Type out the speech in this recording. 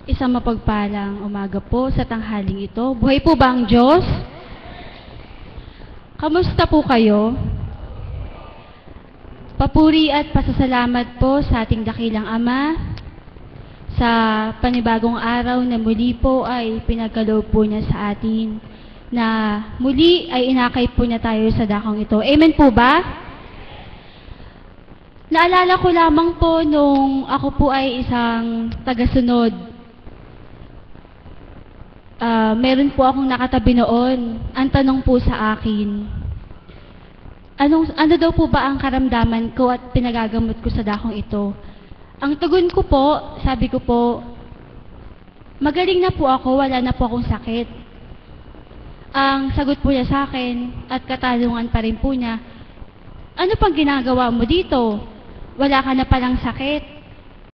Isang mapagpalang umaga po sa tanghaling ito. Buhay po ba ang Diyos? Kamusta po kayo? Papuri at pasasalamat po sa ating dakilang Ama sa panibagong araw na muli po ay pinagkaloob po niya sa atin na muli ay inakay po niya tayo sa dakong ito. Amen po ba? Naalala ko lamang po nung ako po ay isang tagasunod. Meron po akong nakatabi noon. Ang tanong po sa akin, ano daw po ba ang karamdaman ko at pinagagamot ko sa dakong ito? Ang tugon ko po, sabi ko po, magaling na po ako, wala na po akong sakit. Ang sagot po niya sa akin at katanungan pa rin po niya, ano pang ginagawa mo dito? Wala ka na palang sakit.